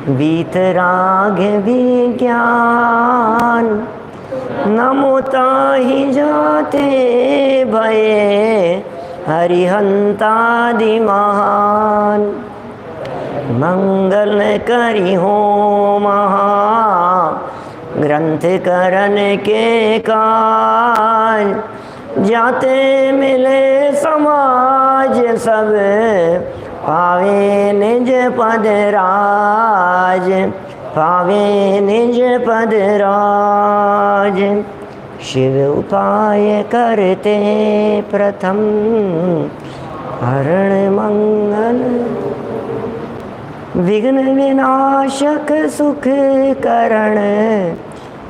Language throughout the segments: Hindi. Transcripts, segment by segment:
वीतराग विज्ञान नमोता ही जाते भये हरिहंतादि महान। मंगल करी हो महा ग्रंथ करन के काज, जाते मिले समाज सब पावे निज पद राज, पावे निज पद राज। शिव उपाय करते प्रथम हरण मंगल, विघ्न विनाशक सुख करण।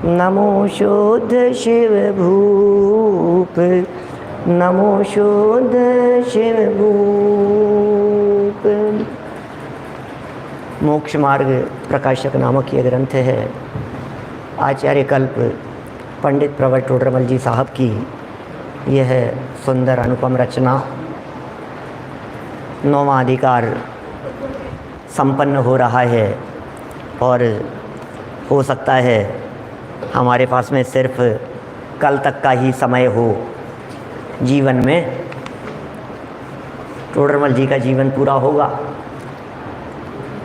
नमो शुद्ध शिव भूप, नमो शुद्ध शिव भूप। मोक्ष मार्ग प्रकाशक नामक ये ग्रंथ है आचार्य कल्प पंडित प्रवर टोडरमल जी साहब की। यह सुंदर अनुपम रचना 9वां अधिकार संपन्न हो रहा है और हो सकता है हमारे पास में सिर्फ कल तक का ही समय हो जीवन में। टोडरमल जी का जीवन पूरा होगा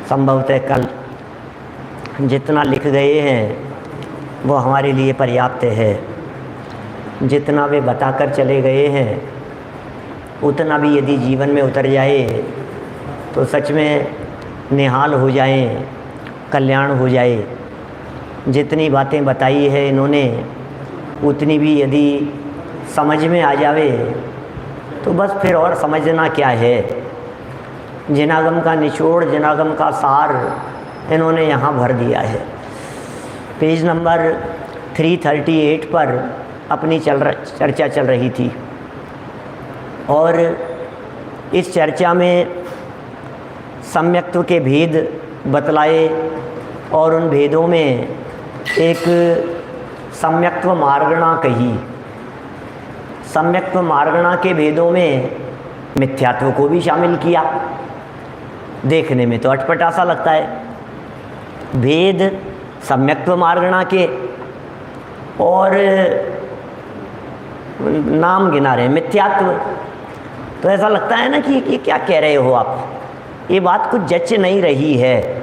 संभवतः कल। जितना लिख गए हैं वो हमारे लिए पर्याप्त है। जितना वे बताकर चले गए हैं उतना भी यदि जीवन में उतर जाए तो सच में निहाल हो जाए, कल्याण हो जाए। जितनी बातें बताई है इन्होंने उतनी भी यदि समझ में आ जावे तो बस फिर और समझना क्या है। जिनागम का निचोड़, जिनागम का सार इन्होंने यहाँ भर दिया है। पेज नंबर 338 पर अपनी चर्चा चल रही थी और इस चर्चा में सम्यक्त्व के भेद बतलाए और उन भेदों में एक सम्यक्त्व मार्गणा कही। सम्यक्त्व मार्गणा के भेदों में मिथ्यात्व को भी शामिल किया। देखने में तो अटपटा सा लगता है, भेद सम्यक्त्व मार्गणा के और नाम गिना रहे मिथ्यात्व। तो ऐसा लगता है ना कि क्या कह रहे हो आप, ये बात कुछ जच नहीं रही है।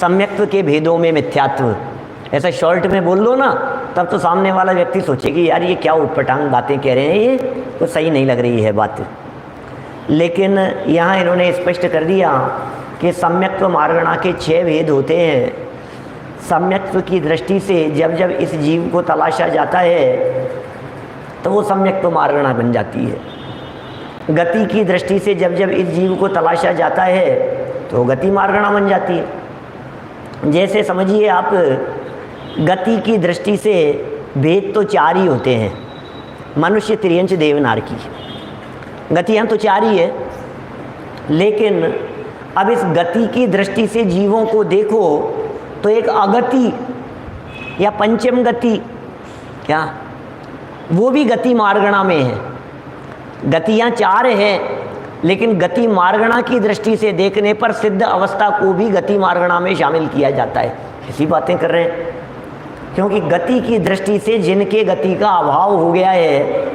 सम्यक्त्व के भेदों में मिथ्यात्व ऐसा शॉर्ट में बोल दो ना, तब तो सामने वाला व्यक्ति सोचे कि यार ये क्या उटपटांग बातें कह रहे हैं, ये तो सही नहीं लग रही है बात। लेकिन यहाँ इन्होंने स्पष्ट कर दिया कि सम्यक्त्व मार्गणा के 6 भेद होते हैं। सम्यक्त्व की दृष्टि से जब जब इस जीव को तलाशा जाता है तो वो सम्यक्त्व मार्गणा बन जाती है। गति की दृष्टि से जब जब इस जीव को तलाशा जाता है तो गति मार्गणा बन जाती है। जैसे समझिए आप, गति की दृष्टि से भेद तो 4 ही होते हैं, मनुष्य, त्रियंच, देवनार की गतियाँ तो 4 ही है। लेकिन अब इस गति की दृष्टि से जीवों को देखो तो एक अगति या पंचम गति, क्या वो भी गति मार्गणा में है। गतियाँ 4 हैं लेकिन गति मार्गणा की दृष्टि से देखने पर सिद्ध अवस्था को भी गति मार्गणा में शामिल किया जाता है। ऐसी बातें कर रहे हैं क्योंकि गति की दृष्टि से जिनके गति का अभाव हो गया है,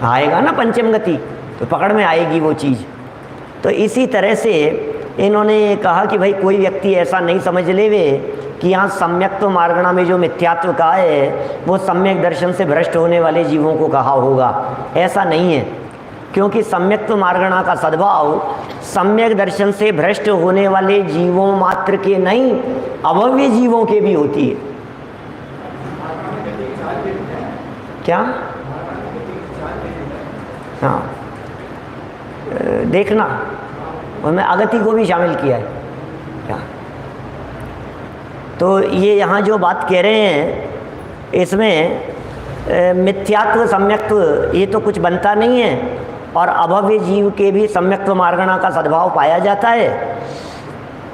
आएगा ना पंचम गति तो पकड़ में आएगी वो चीज़। तो इसी तरह से इन्होंने कहा कि भाई कोई व्यक्ति ऐसा नहीं समझ लेवे कि यहाँ सम्यक्त्व मार्गणा में जो मिथ्यात्व कहा है वो सम्यक दर्शन से भ्रष्ट होने वाले जीवों को कहा होगा। ऐसा नहीं है, क्योंकि सम्यक्त्व मार्गणा का सद्भाव सम्यक दर्शन से भ्रष्ट होने वाले जीवों मात्र के नहीं, अभव्य जीवों के भी होती है। क्या? हाँ, देखना उनमें अगति को भी शामिल किया है क्या? तो ये यहाँ जो बात कह रहे हैं इसमें मिथ्यात्व सम्यक्त्व ये तो कुछ बनता नहीं है और अभव्य जीव के भी सम्यक्त्व मार्गणा का सद्भाव पाया जाता है।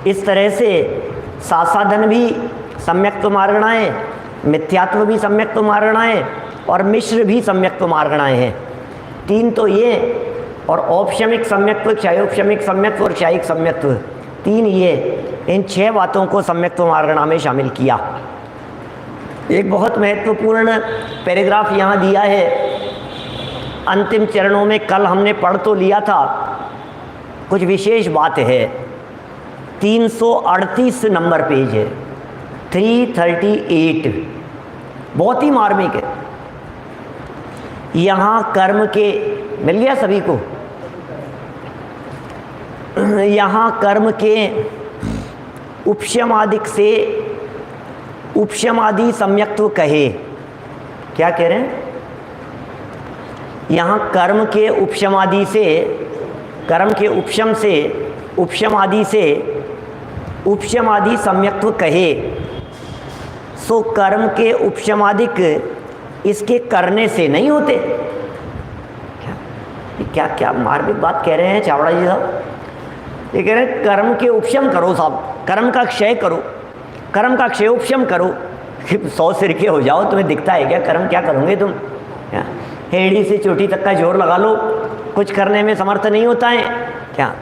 इस तरह से सासाधन भी सम्यक्त्व मार्गणाएँ, मिथ्यात्व भी सम्यक्त्व मार्गणाएँ और मिश्र भी सम्यक्त्व मार्गणाएँ हैं। 3 तो ये, और औपशमिक सम्यक्त्व, क्षयोपशमिक सम्यक्त्व और क्षयिक सम्यक्त्व, तीन ये, इन 6 बातों को सम्यक्त्व मार्गणा में शामिल किया। एक बहुत महत्वपूर्ण पैराग्राफ यहाँ दिया है अंतिम चरणों में, कल हमने पढ़ तो लिया था, कुछ विशेष बात है। 338 नंबर पेज है, 338, बहुत ही मार्मिक है। यहाँ कर्म के, मिल गया सभी को? यहाँ कर्म के उपशमादिक से उपशमादि सम्यक्त्व कहे। क्या कह रहे हैं? यहाँ कर्म के उपशमादि से, कर्म के उपशम से, उपशमादि से उपशमादि सम्यक्त्व कहे। सो कर्म के उपशमादिक इसके करने से नहीं होते। क्या क्या मार्मिक बात कह रहे हैं चावड़ा जी साहब। ये कह रहे हैं कर्म के उपशम करो साहब, कर्म का क्षय करो, कर्म का क्षय उपशम करो। 100 सिर के हो जाओ, तुम्हें दिखता है क्या? कर्म क्या करोगे तुम? हेड़ी से चोटी तक का जोर लगा लो, कुछ करने में समर्थ नहीं होता है क्या?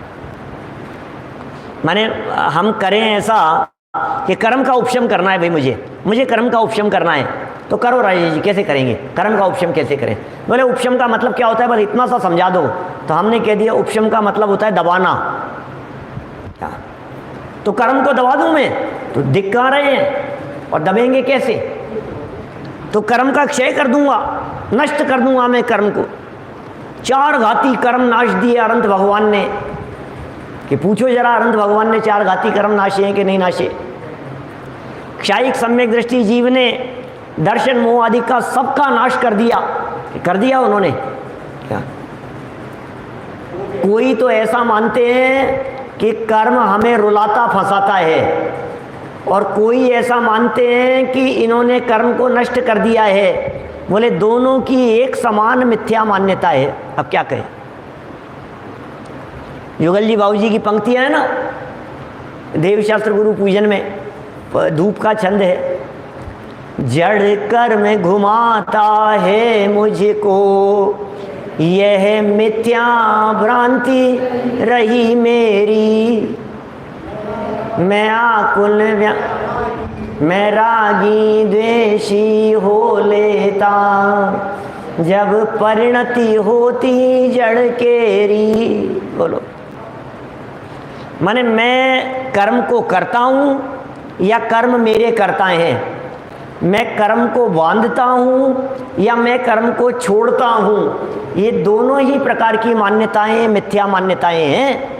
माने हम करें ऐसा कि कर्म का उपशम करना है भाई, मुझे कर्म का उपशम करना है, तो करो राजेश जी। कैसे करेंगे कर्म का उपशम, कैसे करें? बोले उपशम का मतलब क्या होता है, बस इतना सा समझा दो। तो हमने कह दिया उपशम का मतलब होता है दबाना। क्या? तो कर्म को दबा दूं मैं? तो दिख कहाँ रहे हैं, और दबेंगे कैसे? तो कर्म का क्षय कर दूंगा, नष्ट कर दूंगा मैं कर्म को। 4 घाती कर्म नाश दिए अनंत भगवान ने, कि पूछो जरा अनंत भगवान ने 4 घाती कर्म नाशे हैं कि नहीं नाशे? क्षायिक सम्यक दृष्टि जीव ने दर्शन मोह आदि का सबका नाश कर दिया उन्होंने। क्या? कोई तो ऐसा मानते हैं कि कर्म हमें रुलाता फंसाता है, और कोई ऐसा मानते हैं कि इन्होंने कर्म को नष्ट कर दिया है। बोले दोनों की एक समान मिथ्या मान्यता है। अब क्या कहें? युगल जी बाबू जी की पंक्तियां है ना देवशास्त्र गुरु पूजन में, धूप का छंद है, जड़ कर्म घुमाता है मुझको, यह मिथ्या भ्रांति रही मेरी, मैं आकुल मैं रागी द्वेषी हो लेता, जब परिणति होती जड़ केरी। बोलो, माने मैं कर्म को करता हूँ या कर्म मेरे करता हैं? मैं कर्म को बांधता हूँ या मैं कर्म को छोड़ता हूँ? ये दोनों ही प्रकार की मान्यताएं मिथ्या मान्यताएं हैं।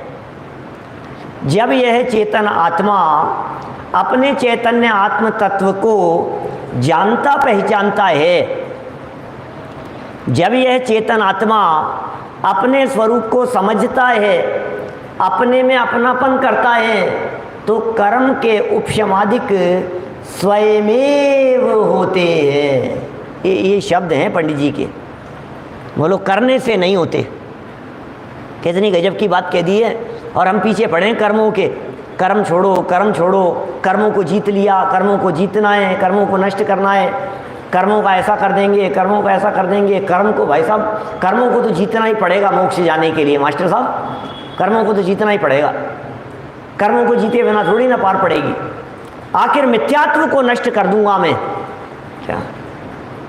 जब यह चेतन आत्मा अपने चैतन्य आत्म तत्व को जानता पहचानता है, जब यह चेतन आत्मा अपने स्वरूप को समझता है, अपने में अपनापन करता है, तो कर्म के उपशमादिक स्वयमेव होते हैं। ये शब्द हैं पंडित जी के। बोलो करने से नहीं होते। कितनी गजब की बात कह दी है। और हम पीछे पड़े हैं कर्मों के, कर्म छोड़ो, कर्म छोड़ो, कर्मों को जीत लिया, कर्मों को जीतना है, कर्मों को नष्ट करना है, कर्मों का ऐसा कर देंगे, कर्मों का ऐसा कर देंगे। कर्म को भाई साहब, कर्मों को तो जीतना ही पड़ेगा मोक्ष जाने के लिए। मास्टर साहब, कर्मों को तो जीतना ही पड़ेगा। कर्मों को जीते बिना थोड़ी ना पार पड़ेगी। आखिर मिथ्यात्व को नष्ट कर दूंगा मैं। क्या?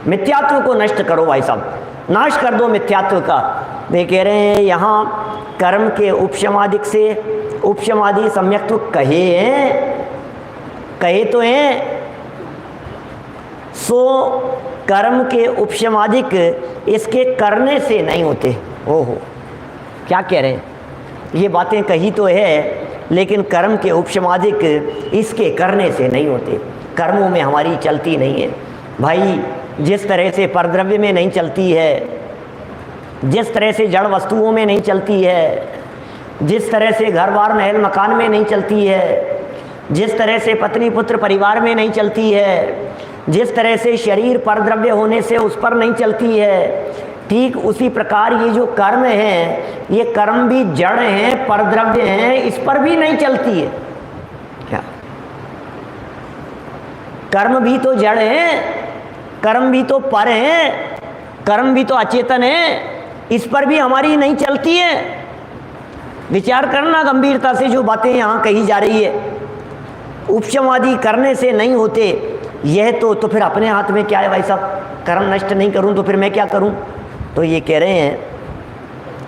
मिथ्यात्व को नष्ट करो भाई साहब, नाश कर दो मिथ्यात्व का। वे कह रहे हैं यहाँ कर्म के उपशमादिक से उपशमादि सम्यक्त्व कहे हैं, कहे तो हैं। सो कर्म के उपशमादिक इसके करने से नहीं होते। ओहो, क्या कह रहे हैं? ये बातें कही तो है, लेकिन कर्म के उपशमादिक इसके करने से नहीं होते। कर्मों में हमारी चलती नहीं है भाई। जिस तरह से परद्रव्य में नहीं चलती है, जिस तरह से जड़ वस्तुओं में नहीं चलती है, जिस तरह से घर बार महल मकान में नहीं चलती है, जिस तरह से पत्नी पुत्र परिवार में नहीं चलती है, जिस तरह से शरीर परद्रव्य होने से उस पर नहीं चलती है, ठीक उसी प्रकार ये जो कर्म है, ये कर्म भी जड़ हैं, परद्रव्य हैं, इस पर भी नहीं चलती है। क्या? कर्म भी तो जड़ हैं, कर्म भी तो पर हैं, कर्म भी तो अचेतन है, इस पर भी हमारी नहीं चलती है। विचार करना गंभीरता से, जो बातें यहाँ कही जा रही है। उपशमवादी करने से नहीं होते, यह तो फिर अपने हाथ में क्या है भाई साहब, कर्म नष्ट नहीं करूं तो फिर मैं क्या करूं। तो ये कह रहे हैं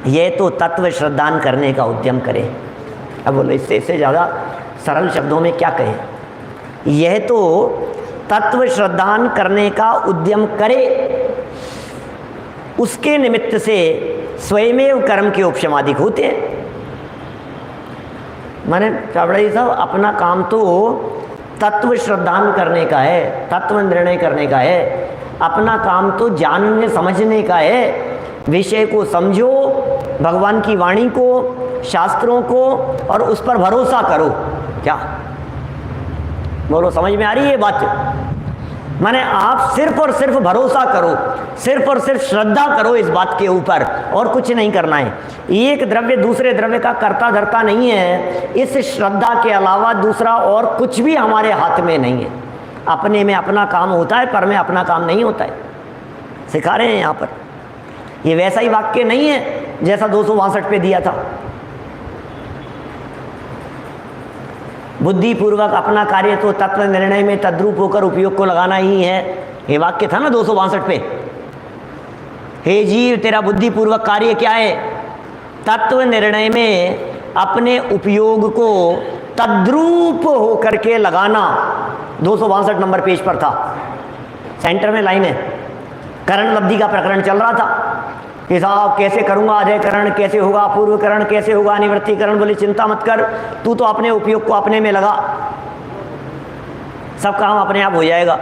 यह तो तत्व श्रद्धान करने का उद्यम करे। अब बोलो इससे ज़्यादा सरल शब्दों में क्या कहें। यह तो तत्व श्रद्धान करने का उद्यम करे, उसके निमित्त से स्वयमेव कर्म के उपशमादिक होते हैं। माने चावड़ा जी साहब, अपना काम तो तत्व श्रद्धान करने का है, तत्व निर्णय करने का है, अपना काम तो जानने समझने का है। विषय को समझो, भगवान की वाणी को, शास्त्रों को, और उस पर भरोसा करो। क्या बोलो, समझ में आ रही है बात? माने आप सिर्फ और सिर्फ भरोसा करो, सिर्फ और सिर्फ श्रद्धा करो इस बात के ऊपर, और कुछ नहीं करना है। एक द्रव्य दूसरे द्रव्य का कर्ता धर्ता नहीं है। इस श्रद्धा के अलावा दूसरा और कुछ भी हमारे हाथ में नहीं है। अपने में अपना काम होता है, पर में अपना काम नहीं होता है, सिखा रहे हैं यहाँ पर। ये वैसा ही वाक्य नहीं है जैसा 262 पे दिया था। बुद्धिपूर्वक अपना कार्य तो तत्व निर्णय में तद्रूप होकर उपयोग को लगाना ही है, ये वाक्य था ना 262 पे। हे जीव, तेरा बुद्धिपूर्वक कार्य क्या है? तत्व निर्णय में अपने उपयोग को तद्रूप होकर के लगाना। 262 नंबर पेज पर था, सेंटर में लाइन है। करण लब्धि का प्रकरण चल रहा था कि साहब कैसे करूंगा, अधयकरण कैसे होगा, पूर्वकरण कैसे होगा, निवृत्तिकरण। बोले चिंता मत कर, तू तो अपने उपयोग को अपने में लगा, सब काम अपने आप हो जाएगा।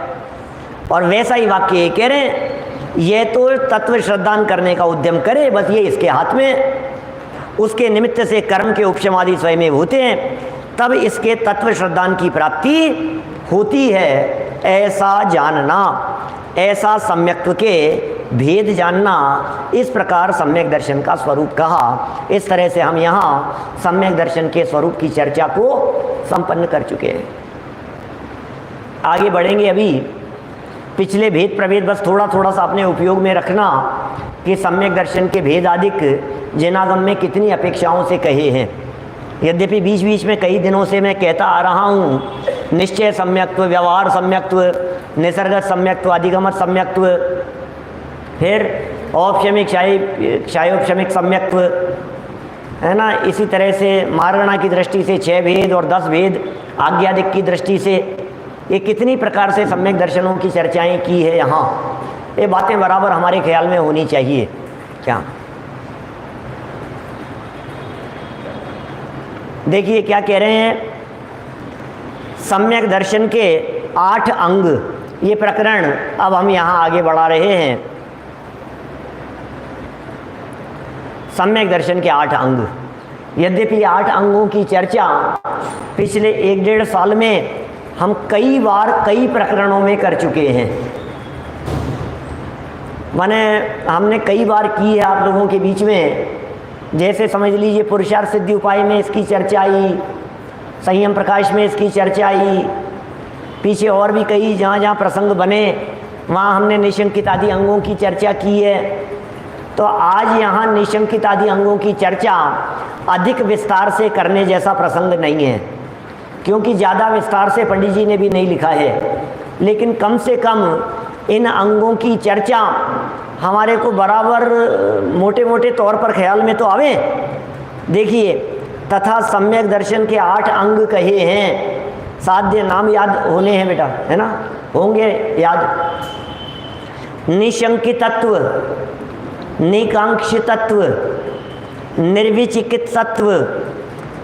और वैसा ही वाक्य कह रहे हैं, ये तो तत्व श्रद्धान करने का उद्यम करे, बस ये इसके हाथ में, उसके निमित्त से कर्म के उपशमादि स्वयं होते हैं, तब इसके तत्व श्रद्धान की प्राप्ति होती है। ऐसा जानना, ऐसा सम्यक्त्व के भेद जानना, इस प्रकार सम्यक दर्शन का स्वरूप कहा। इस तरह से हम यहाँ सम्यक दर्शन के स्वरूप की चर्चा को संपन्न कर चुके हैं। आगे बढ़ेंगे। अभी पिछले भेद प्रभेद बस थोड़ा थोड़ा सा अपने उपयोग में रखना कि सम्यक दर्शन के भेद आदिक जिनागम में कितनी अपेक्षाओं से कहे हैं। यद्यपि बीच बीच में कई दिनों से मैं कहता आ रहा हूँ, निश्चय सम्यक्त्व, व्यवहार सम्यक्त्व, निसर्गत सम्यक्त्व, अधिगमत सम्यक्त्व, फिर औपशमिक क्षयोपशमिक सम्यक्त्व, है ना। इसी तरह से मारणा की दृष्टि से 6 भेद और 10 भेद आज्ञादिक की दृष्टि से, ये कितनी प्रकार से सम्यक दर्शनों की चर्चाएं की है यहाँ। ये बातें बराबर हमारे ख्याल में होनी चाहिए। क्या देखिए क्या कह रहे हैं, सम्यक दर्शन के 8 अंग, ये प्रकरण अब हम यहाँ आगे बढ़ा रहे हैं। सम्यक दर्शन के 8 अंग, यद्यपि 8 अंगों की चर्चा पिछले 1-1.5 साल में हम कई बार कई प्रकरणों में कर चुके हैं। माने हमने कई बार की है आप लोगों के बीच में। जैसे समझ लीजिए पुरुषार्थ सिद्धि उपाय में इसकी चर्चा आई, संयम प्रकाश में इसकी चर्चा आई, पीछे और भी कई जहाँ जहाँ प्रसंग बने वहाँ हमने निशंकित आदि अंगों की चर्चा की है। तो आज यहाँ निशंकित आदि अंगों की चर्चा अधिक विस्तार से करने जैसा प्रसंग नहीं है, क्योंकि ज़्यादा विस्तार से पंडित जी ने भी नहीं लिखा है। लेकिन कम से कम इन अंगों की चर्चा हमारे को बराबर मोटे मोटे तौर पर ख्याल में तो आवे। देखिए, तथा सम्यक दर्शन के 8 अंग कहे हैं। साध्य नाम याद होने हैं बेटा, है ना, होंगे याद। निशंकितत्व, निकांक्षितत्व, निर्विचिकित्सत्व,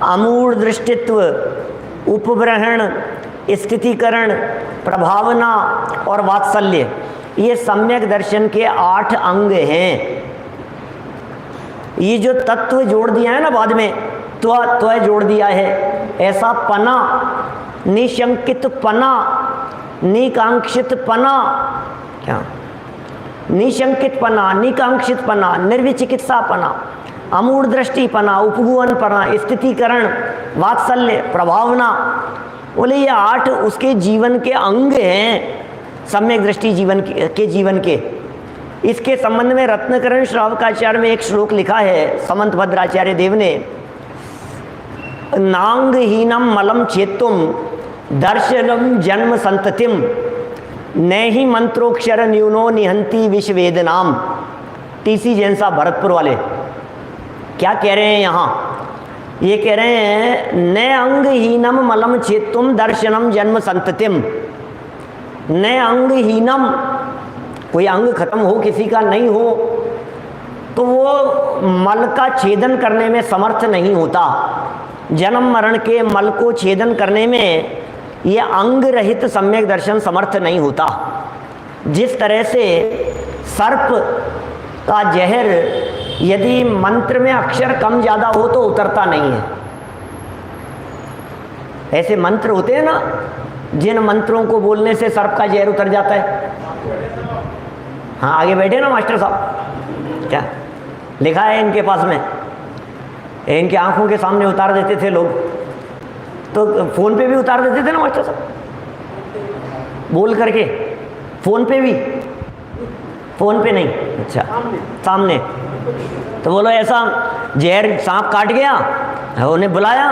अमूढ़ दृष्टित्व, उपग्रहण, स्थितीकरण, प्रभावना और वात्सल्य, ये सम्यक दर्शन के 8 अंग हैं। ये जो तत्व जोड़ दिया है ना बाद में, त्व जोड़ दिया है, ऐसा पना, निशंकित पना, निकांक्षित पना, क्या निशंकित पना, निकांक्षित पना, निर्विचिकित्सा पना, अमूढ़ दृष्टि पना, उपगुहन पना, स्थितीकरण, वात्सल्य, प्रभावना, बोले ये 8 उसके जीवन के अंग हैं, सम्यक दृष्टि जीवन के। इसके संबंध में रत्नकरण श्रावकाचार्य में एक श्लोक लिखा है समंत भद्राचार्य देव ने नांगहीनम मलम छेत्तुम दर्शनम जन्म संततिम न ही मंत्रोक्षर न्यूनो निहंती विश्ववेदनाम। टीसी जैन साहब भरतपुर वाले क्या कह रहे हैं यहाँ? ये कह रहे हैं न अंगहीनम मलम छेत्तुम दर्शनम जन्म संततिम। न अंगहीनम, कोई अंग खत्म हो किसी का नहीं हो तो वो मल का छेदन करने में समर्थ नहीं होता। जन्म मरण के मल को छेदन करने में ये अंग रहित सम्यक दर्शन समर्थ नहीं होता। जिस तरह से सर्प का जहर यदि मंत्र में अक्षर कम ज़्यादा हो तो उतरता नहीं है, ऐसे मंत्र होते हैं ना जिन मंत्रों को बोलने से सर्प का जहर उतर जाता है। हाँ आगे बैठे ना मास्टर साहब, क्या लिखा है इनके पास में, इनकी आंखों के सामने उतार देते थे लोग, तो फ़ोन पे भी उतार देते थे ना मास्टर साहब बोल करके, फ़ोन पे भी, फ़ोन पे नहीं, अच्छा सामने। तो बोलो ऐसा जहर सांप काट गया, उन्हें बुलाया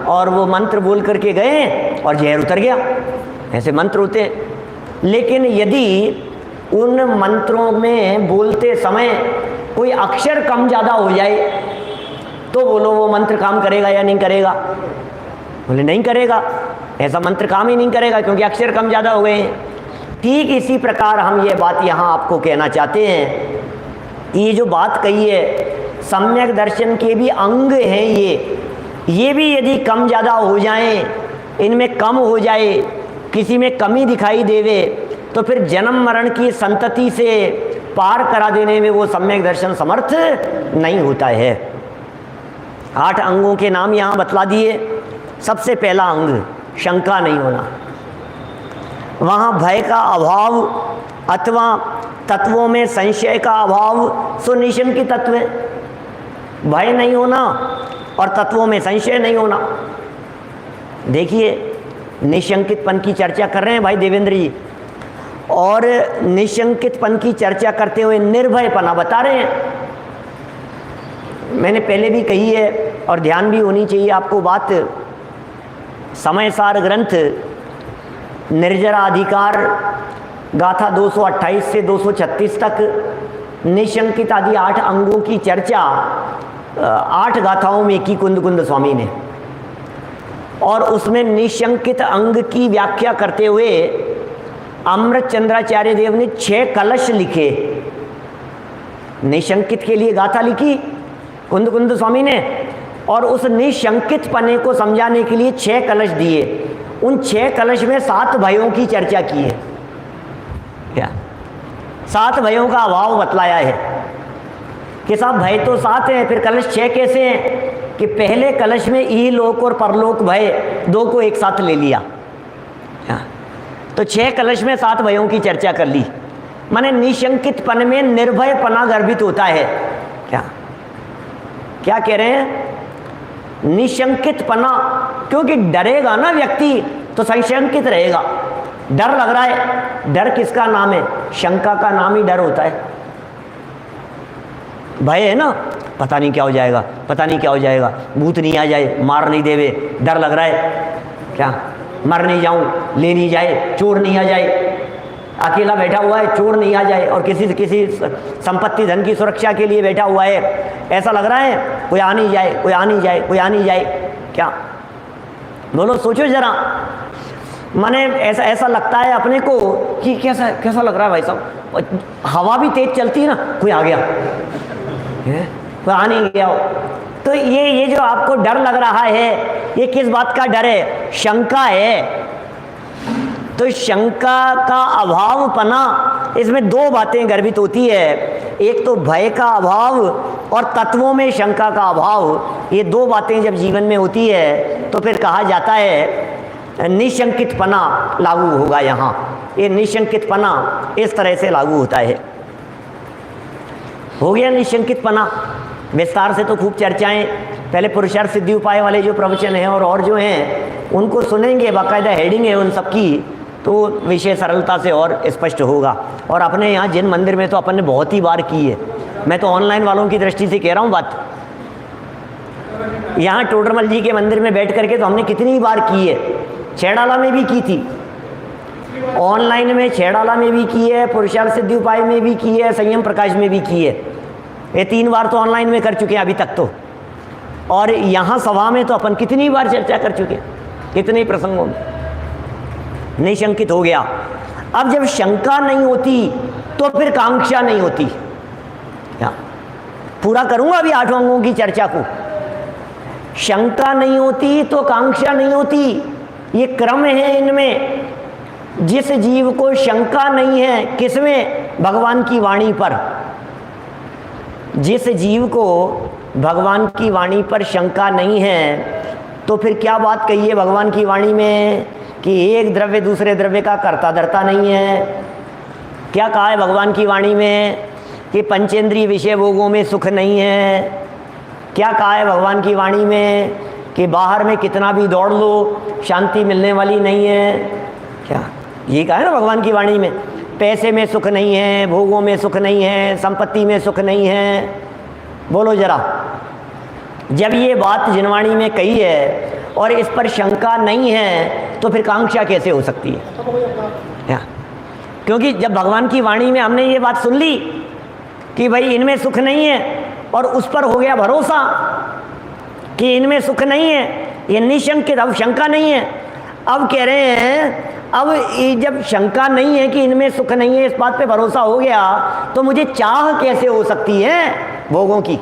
और वो मंत्र बोल करके गए और जहर उतर गया, ऐसे मंत्र होते हैं। लेकिन यदि उन मंत्रों में बोलते समय कोई अक्षर कम ज़्यादा हो जाए तो बोलो वो मंत्र काम करेगा या नहीं करेगा? बोले नहीं करेगा, ऐसा मंत्र काम ही नहीं करेगा क्योंकि अक्षर कम ज़्यादा हो गए हैं। ठीक इसी प्रकार हम ये बात यहाँ आपको कहना चाहते हैं, ये जो बात कही है सम्यक दर्शन के भी अंग हैं ये भी यदि कम ज़्यादा हो जाएं, इनमें कम हो जाए, किसी में कमी दिखाई देवे तो फिर जन्म मरण की संतति से पार करा देने में वो सम्यक दर्शन समर्थ नहीं होता है। 8 अंगों के नाम यहाँ बतला दिए। सबसे पहला अंग शंका नहीं होना, वहाँ भय का अभाव अथवा तत्वों में संशय का अभाव सुनिशंकित तत्व है। भय नहीं होना और तत्वों में संशय नहीं होना। देखिए निशंकितपन की चर्चा कर रहे हैं भाई देवेंद्र जी, और निशंकितपन की चर्चा करते हुए निर्भयपना बता रहे हैं। मैंने पहले भी कही है और ध्यान भी होनी चाहिए आपको बात, समयसार ग्रंथ निर्जरा अधिकार गाथा 228 से 236 तक निशंकित आदि 8 अंगों की चर्चा 8 गाथाओं में की कुंद स्वामी ने, और उसमें निशंकित अंग की व्याख्या करते हुए अमृत चंद्राचार्य देव ने 6 कलश लिखे। निशंकित के लिए गाथा लिखी कुंद स्वामी ने, और उस निशंकित पने को समझाने के लिए 6 कलश दिए। उन 6 कलश में 7 भयों की चर्चा की है। क्या 7 भयों का अभाव बतलाया है कि साहब भय तो 7 हैं, फिर कलश 6 कैसे हैं? कि पहले कलश में इहलोक और परलोक भय 2 को एक साथ ले लिया। तो 6 कलश में 7 भयों की चर्चा कर ली। माने निशंकितपन में निर्भयपना गर्भित होता है। क्या कह रहे हैं? निशंकितपना, क्योंकि डरेगा ना व्यक्ति तो संशंकित रहेगा। डर लग रहा है, डर किसका नाम है? शंका का नाम ही डर होता है। भय है ना, पता नहीं क्या हो जाएगा, पता नहीं क्या हो जाएगा, भूत नहीं आ जाए, मार नहीं देवे, डर लग रहा है, क्या मर नहीं जाऊं, ले नहीं जाए, चोर नहीं आ जाए, अकेला बैठा हुआ है, चोर नहीं आ जाए, और किसी संपत्ति धन की सुरक्षा के लिए बैठा हुआ है, ऐसा लग रहा है कोई आ नहीं जाए, कोई आ नहीं जाए, कोई आ नहीं जाए। क्या बोलो, सोचो जरा। माने ऐसा लगता है अपने को कि कैसा लग रहा है भाई साहब, हवा भी तेज चलती है ना, कोई आ गया, कोई आ नहीं गया हो। तो ये जो आपको डर लग रहा है, ये किस बात का डर है? शंका है। तो शंका का अभावपना, इसमें 2 बातें गर्भित होती है। एक तो भय का अभाव और तत्वों में शंका का अभाव। ये 2 बातें जब जीवन में होती है तो फिर कहा जाता है निशंकितपना लागू होगा। यहाँ ये निशंकितपना इस तरह से लागू होता है। हो गया निशंकितपना। विस्तार से तो खूब चर्चाएं, पहले पुरुषार्थ सिद्धि उपाय वाले जो प्रवचन हैं और जो हैं उनको सुनेंगे, बाकायदा हेडिंग है उन सबकी, तो विषय सरलता से और स्पष्ट होगा। और अपने यहाँ जिन मंदिर में तो अपन ने बहुत ही बार की है, मैं तो ऑनलाइन वालों की दृष्टि से कह रहा हूँ बात। यहाँ टोडरमल जी के मंदिर में बैठ करके तो हमने कितनी बार की है, छेड़ाला में भी की थी, ऑनलाइन में छेड़ाला में भी की है, पुरुषार्थ सिद्धि उपाय में भी की है, संयम प्रकाश में भी की है। ये 3 बार तो ऑनलाइन में कर चुके हैं अभी तक तो, और यहाँ सभा में तो अपन कितनी बार चर्चा कर चुके हैं, कितने प्रसंगों में। निशंकित हो गया। अब जब शंका नहीं होती तो फिर कांक्षा नहीं होती। क्या पूरा करूंगा अभी 8 अंगों की चर्चा को। शंका नहीं होती तो कांक्षा नहीं होती, ये क्रम है इनमें। जिस जीव को शंका नहीं है, किसमें? भगवान की वाणी पर। जिस जीव को भगवान की वाणी पर शंका नहीं है, तो फिर क्या बात कही है भगवान की वाणी में कि एक द्रव्य दूसरे द्रव्य का कर्ता धर्ता नहीं है। क्या कहा है भगवान की वाणी में कि पंचेंद्रिय विषय भोगों में सुख नहीं है। क्या कहा है भगवान की वाणी में कि बाहर में कितना भी दौड़ लो शांति मिलने वाली नहीं है। क्या यही कहा है ना भगवान की वाणी में? पैसे में सुख नहीं है, भोगों में सुख नहीं है, संपत्ति में सुख नहीं है। बोलो जरा, जब ये बात जिनवाणी में कही है और इस पर शंका नहीं है तो फिर कांक्षा कैसे हो सकती है? क्या? क्योंकि जब भगवान की वाणी में हमने ये बात सुन ली कि भाई इनमें सुख नहीं है और उस पर हो गया भरोसा कि इनमें सुख नहीं है, ये निशंकित, अब शंका नहीं है। अब कह रहे हैं अब ये जब शंका नहीं है कि इनमें सुख नहीं है, इस बात पे भरोसा हो गया, तो मुझे चाह कैसे हो सकती है भोगों की?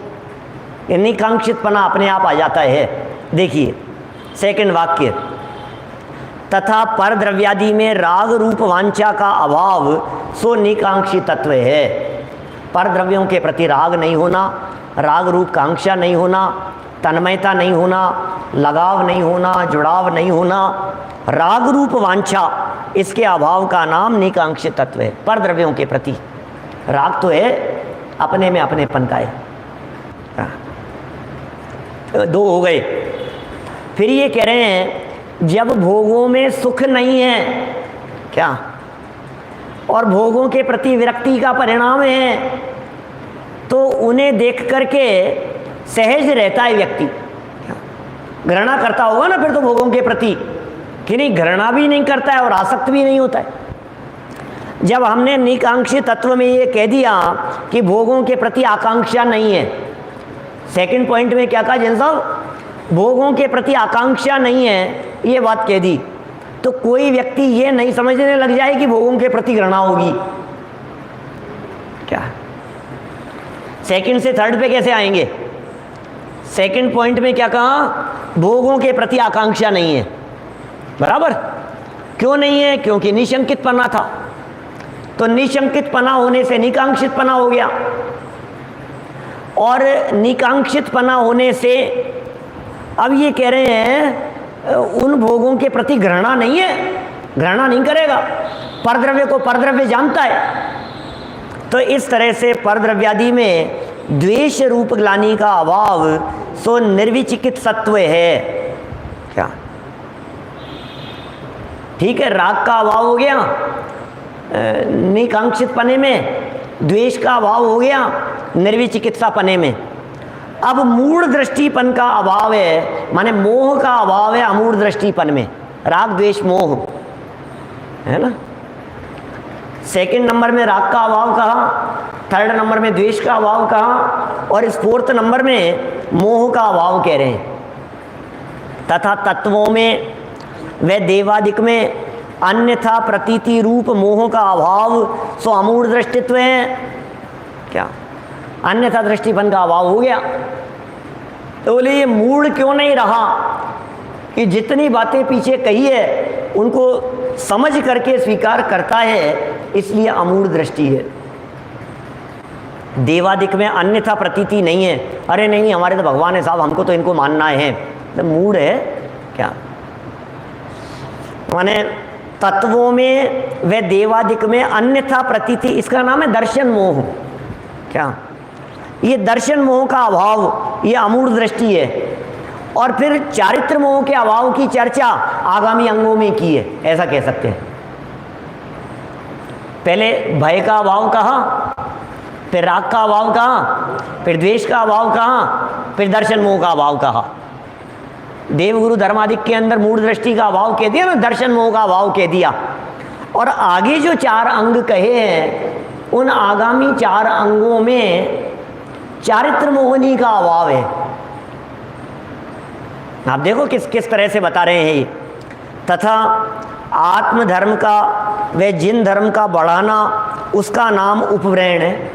ये निकांक्षितपना अपने आप आ जाता है। देखिए सेकंड वाक्य, तथा पर द्रव्यादि में राग रूप वांछा का अभाव सो निकांक्षित तत्व है। पर द्रव्यों के प्रति राग नहीं होना, राग रूप कांक्षा नहीं होना, तन्मयता नहीं होना, लगाव नहीं होना, जुड़ाव नहीं होना, राग रूप वांछा, इसके अभाव का नाम निकांक्षित तत्व है। पर द्रव्यों के प्रति राग तो है, अपने में अपनेपन का है। 2 हो गए। फिर ये कह रहे हैं जब भोगों में सुख नहीं है, क्या, और भोगों के प्रति विरक्ति का परिणाम है, तो उन्हें देख करके सहज रहता है व्यक्ति। घृणा करता होगा ना फिर तो भोगों के प्रति, कि नहीं, घृणा भी नहीं करता है और आसक्त भी नहीं होता है। जब हमने निकांक्षित तत्व में ये कह दिया कि भोगों के प्रति आकांक्षा नहीं है, सेकंड पॉइंट में क्या कहा जैन साहब? भोगों के प्रति आकांक्षा नहीं है, ये बात कह दी, तो कोई व्यक्ति ये नहीं समझने लग जाए कि भोगों के प्रति घृणा होगी। क्या सेकंड से थर्ड पे कैसे आएंगे? सेकंड पॉइंट में क्या कहा? भोगों के प्रति आकांक्षा नहीं है, बराबर। क्यों नहीं है? क्योंकि निशंकितपना था, तो निशंकितपना होने से निकांक्षितपना हो गया, और निकांक्षितपना होने से अब ये कह रहे हैं उन भोगों के प्रति घृणा नहीं है, घृणा नहीं करेगा, परद्रव्य को परद्रव्य जानता है। तो इस तरह से परद्रव्यादि में द्वेष रूप ग्लानि का अभाव सो निर्विचिकित सत्व है। क्या ठीक है, राग का अभाव हो गया निकांक्षित पने में, द्वेष का अभाव हो गया निर्विचिकित्सा पने में। अब मूढ़ दृष्टिपन का अभाव है, माने मोह का अभाव है अमूढ़ दृष्टिपन में, राग द्वेष मोह है ना। सेकंड नंबर में राग का अभाव कहा, थर्ड नंबर में द्वेष का अभाव कहा, और इस फोर्थ नंबर में मोह का अभाव कह रहे हैं। तथा तत्वों में व देवादिक में अन्यथा प्रतीति रूप मोह का अभाव सो अमूढ़ दृष्टित्व है। क्या अन्यथा दृष्टिपन का अभाव हो गया? तो बोले ये मूढ़ क्यों नहीं रहा कि जितनी बातें पीछे कही है उनको समझ करके स्वीकार करता है, इसलिए अमूढ़ दृष्टि है। देवादिक में अन्यथा प्रतीति नहीं है, अरे नहीं हमारे तो भगवान है साहब, हमको तो इनको मानना है, तो मूढ़ है। क्या माने तत्वों में व देवादिक में अन्यथा प्रतीति, इसका नाम है दर्शन मोह। क्या ये दर्शन मोह का अभाव, ये अमूढ़ दृष्टि है। और फिर चारित्र मोह के अभाव की चर्चा आगामी अंगों में की है, ऐसा कह सकते हैं। पहले भय का अभाव कहा, फिर राग का अभाव कहा, फिर द्वेष का अभाव कहा, फिर दर्शन मोह का अभाव कहा। देवगुरु धर्मादिक के अंदर मूढ़ दृष्टि का अभाव कह दिया ना, दर्शन मोह का अभाव कह दिया। और आगे जो 4 अंग कहे हैं उन आगामी 4 अंगों में चारित्र मोहनी का अभाव है। आप देखो किस किस तरह से बता रहे हैं ये। तथा आत्मधर्म का व जिन धर्म का बढ़ाना उसका नाम उपव्रेण है।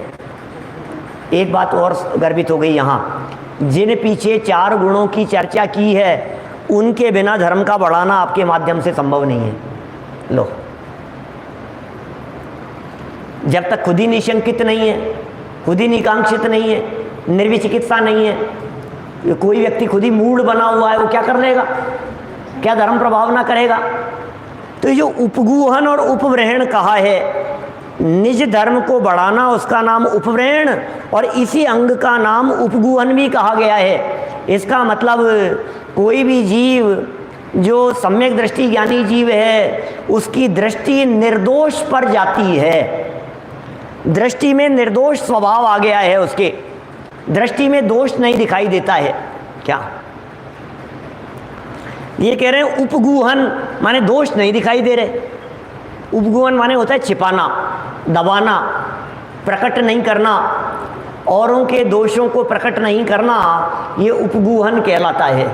एक बात और गर्भित हो गई यहाँ, जिन पीछे 4 गुणों की चर्चा की है उनके बिना धर्म का बढ़ाना आपके माध्यम से संभव नहीं है। लो, जब तक खुद ही निशंकित नहीं है, खुद ही निकांक्षित नहीं है, निर्विचिकित्सा नहीं है, कोई व्यक्ति खुद ही मूढ़ बना हुआ है, वो क्या कर लेगा? क्या धर्म प्रभाव ना करेगा? तो ये जो उपगूहन और उपव्रेहण कहा है, निज धर्म को बढ़ाना उसका नाम उपव्रेहण और इसी अंग का नाम उपगूहन भी कहा गया है। इसका मतलब कोई भी जीव जो सम्यक दृष्टि ज्ञानी जीव है उसकी दृष्टि निर्दोष पर जाती है। दृष्टि में निर्दोष स्वभाव आ गया है, उसके दृष्टि में दोष नहीं दिखाई देता है। क्या ये कह रहे हैं? उपगूहन माने दोष नहीं दिखाई दे रहे। उपगूहन माने होता है छिपाना, दबाना, प्रकट नहीं करना, औरों के दोषों को प्रकट नहीं करना, ये उपगूहन कहलाता है।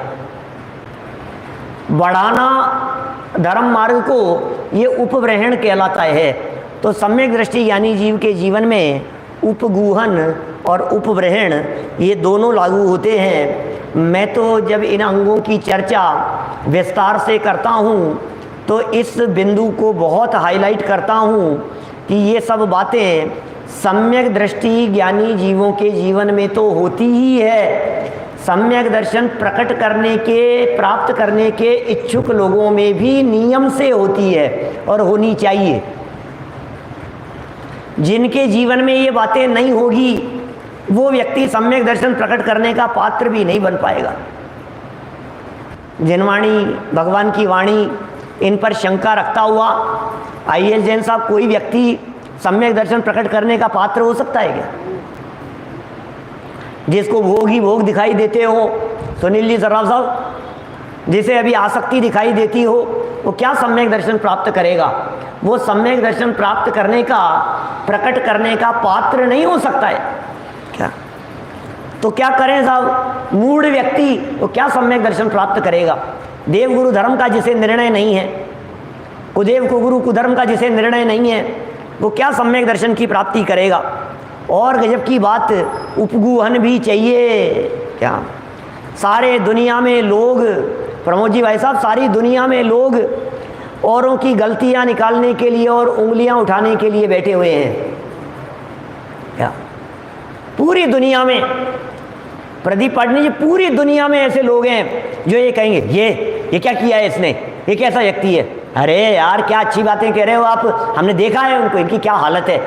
बढ़ाना धर्म मार्ग को ये उपव्रेहण कहलाता है। तो सम्यक दृष्टि ज्ञानी जीव के जीवन में उपगूहन और उपव्रेहण ये दोनों लागू होते हैं। मैं तो जब इन अंगों की चर्चा विस्तार से करता हूँ तो इस बिंदु को बहुत हाईलाइट करता हूँ कि ये सब बातें सम्यक दृष्टि ज्ञानी जीवों के जीवन में तो होती ही है, सम्यक दर्शन प्रकट करने के, प्राप्त करने के इच्छुक लोगों में भी नियम से होती है और होनी चाहिए। जिनके जीवन में ये बातें नहीं होगी वो व्यक्ति सम्यक दर्शन प्रकट करने का पात्र भी नहीं बन पाएगा। जिनवाणी भगवान की वाणी इन पर शंका रखता हुआ आईएस जैन साहब, कोई व्यक्ति सम्यक दर्शन प्रकट करने का पात्र हो सकता है क्या? जिसको भोग ही भोग दिखाई देते हो, सुनील जी सर्राफ साहब, जिसे अभी आसक्ति दिखाई देती हो, वो क्या सम्यक दर्शन प्राप्त करेगा? वो सम्यक दर्शन प्राप्त करने का, प्रकट करने का पात्र नहीं हो सकता है क्या? तो क्या करें साहब? मूढ़ व्यक्ति वो क्या सम्यक दर्शन प्राप्त करेगा? देव गुरु धर्म का जिसे निर्णय नहीं है, कुदेव को गुरु कुधर्म का जिसे निर्णय नहीं है, वो क्या सम्यक दर्शन की प्राप्ति करेगा? और गजब की बात, उपगूहन भी चाहिए क्या? सारे दुनिया में लोग, प्रमोद जी भाई साहब, सारी दुनिया में लोग औरों की गलतियां निकालने के लिए और उंगलियां उठाने के लिए बैठे हुए हैं क्या? पूरी दुनिया में, प्रदीप पाटनी जी, पूरी दुनिया में ऐसे लोग हैं जो ये कहेंगे ये क्या किया है इसने, ये कैसा व्यक्ति है? अरे यार क्या अच्छी बातें कह रहे हो आप, हमने देखा है उनको, इनकी क्या हालत है,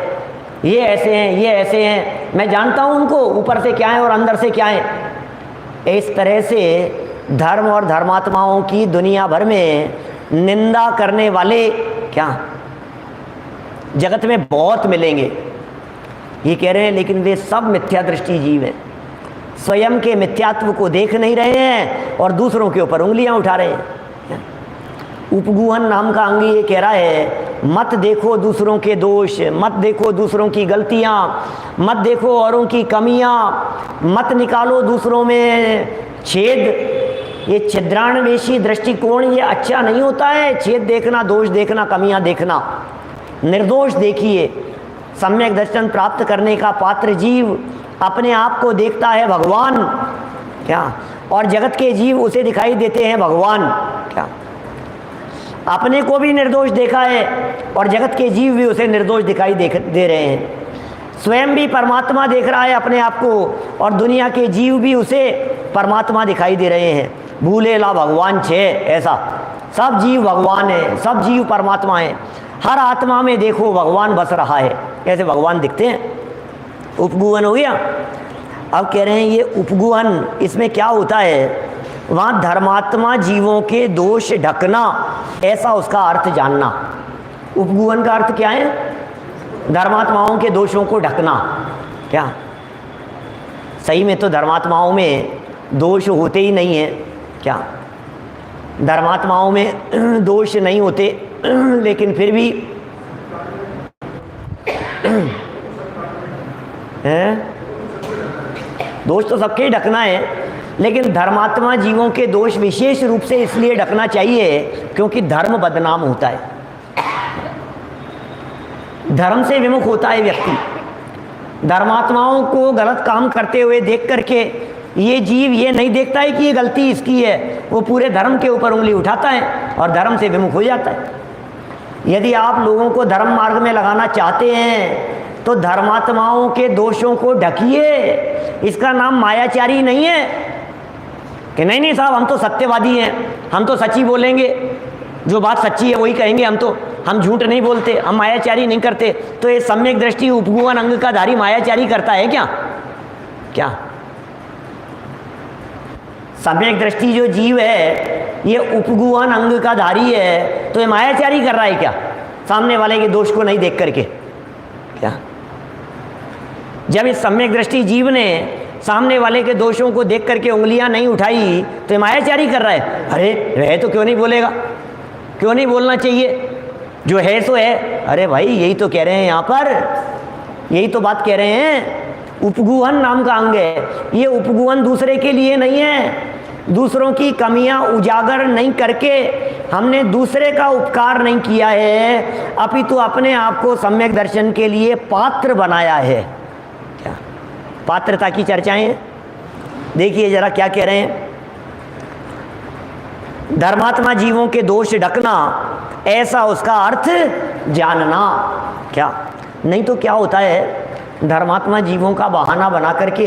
ये ऐसे हैं, ये ऐसे हैं, मैं जानता हूं उनको ऊपर से क्या है और अंदर से क्या है। इस तरह से धर्म और धर्मात्माओं की दुनिया भर में निंदा करने वाले क्या जगत में बहुत मिलेंगे। ये कह रहे हैं लेकिन वे सब मिथ्या दृष्टि जीव हैं, स्वयं के मिथ्यात्व को देख नहीं रहे हैं और दूसरों के ऊपर उंगलियां उठा रहे हैं। उपगूहन नाम का अंग ये कह रहा है, मत देखो दूसरों के दोष, मत देखो दूसरों की गलतियां, मत देखो औरों की कमियां, मत निकालो दूसरों में छेद। ये छिद्रान्वेषी दृष्टिकोण ये अच्छा नहीं होता है। छेद देखना, दोष देखना, कमियां देखना। निर्दोष देखिए। सम्यक दर्शन प्राप्त करने का पात्र जीव अपने आप को देखता है भगवान क्या, और जगत के जीव उसे दिखाई देते हैं भगवान क्या। अपने को भी निर्दोष देखा है और जगत के जीव भी उसे निर्दोष दिखाई दे रहे हैं। स्वयं भी परमात्मा देख रहा है अपने आप को और दुनिया के जीव भी उसे परमात्मा दिखाई दे रहे हैं। भूले ला भगवान छे, ऐसा सब जीव भगवान है, सब जीव परमात्मा है। हर आत्मा में देखो भगवान बस रहा है, ऐसे भगवान दिखते हैं। उपगूहन हो गया। अब कह रहे हैं ये उपगूहन, इसमें क्या होता है, वहाँ धर्मात्मा जीवों के दोष ढकना, ऐसा उसका अर्थ जानना। उपगूहन का अर्थ क्या है? धर्मात्माओं के दोषों को ढकना क्या। सही में तो धर्मात्माओं में दोष होते ही नहीं है क्या। धर्मात्माओं में दोष नहीं होते, लेकिन फिर भी दोष तो सबके ही ढकना है, लेकिन धर्मात्मा जीवों के दोष विशेष रूप से इसलिए ढकना चाहिए क्योंकि धर्म बदनाम होता है, धर्म से विमुख होता है व्यक्ति। धर्मात्माओं को गलत काम करते हुए देख करके ये जीव ये नहीं देखता है कि ये गलती इसकी है, वो पूरे धर्म के ऊपर उंगली उठाता है और धर्म से विमुख हो जाता है। यदि आप लोगों को धर्म मार्ग में लगाना चाहते हैं तो धर्मात्माओं के दोषों को ढकिए। इसका नाम मायाचारी नहीं है कि नहीं नहीं साहब हम तो सत्यवादी हैं, हम तो सच्ची बोलेंगे, जो बात सच्ची है वही कहेंगे, हम झूठ नहीं बोलते, हम मायाचारी नहीं करते। तो ये सम्यक दृष्टि उपगुहन अंग का धारी मायाचारी करता है क्या? क्या सम्यक दृष्टि जो जीव है ये उपगुहन अंग का धारी है, तो ये मायाचारी कर रहा है क्या? सामने वाले के दोष को नहीं देख करके क्या? जब इस सम्यक दृष्टि जीव ने सामने वाले के दोषों को देख करके उंगलियां नहीं उठाई तो ये मायाचारी कर रहा है। अरे वह तो क्यों नहीं बोलेगा, क्यों नहीं बोलना चाहिए, जो है सो है। अरे भाई यही तो कह रहे हैं यहाँ पर, यही तो बात कह रहे हैं। उपगुहन नाम का अंग है, ये उपगुहन दूसरे के लिए नहीं है। दूसरों की कमियां उजागर नहीं करके हमने दूसरे का उपकार नहीं किया है, अपितु अपने आप को सम्यक दर्शन के लिए पात्र बनाया है। क्या पात्रता की चर्चाएं देखिए जरा क्या कह रहे हैं। धर्मात्मा जीवों के दोष ढकना, ऐसा उसका अर्थ जानना। क्या नहीं तो क्या होता है, धर्मात्मा जीवों का बहाना बना करके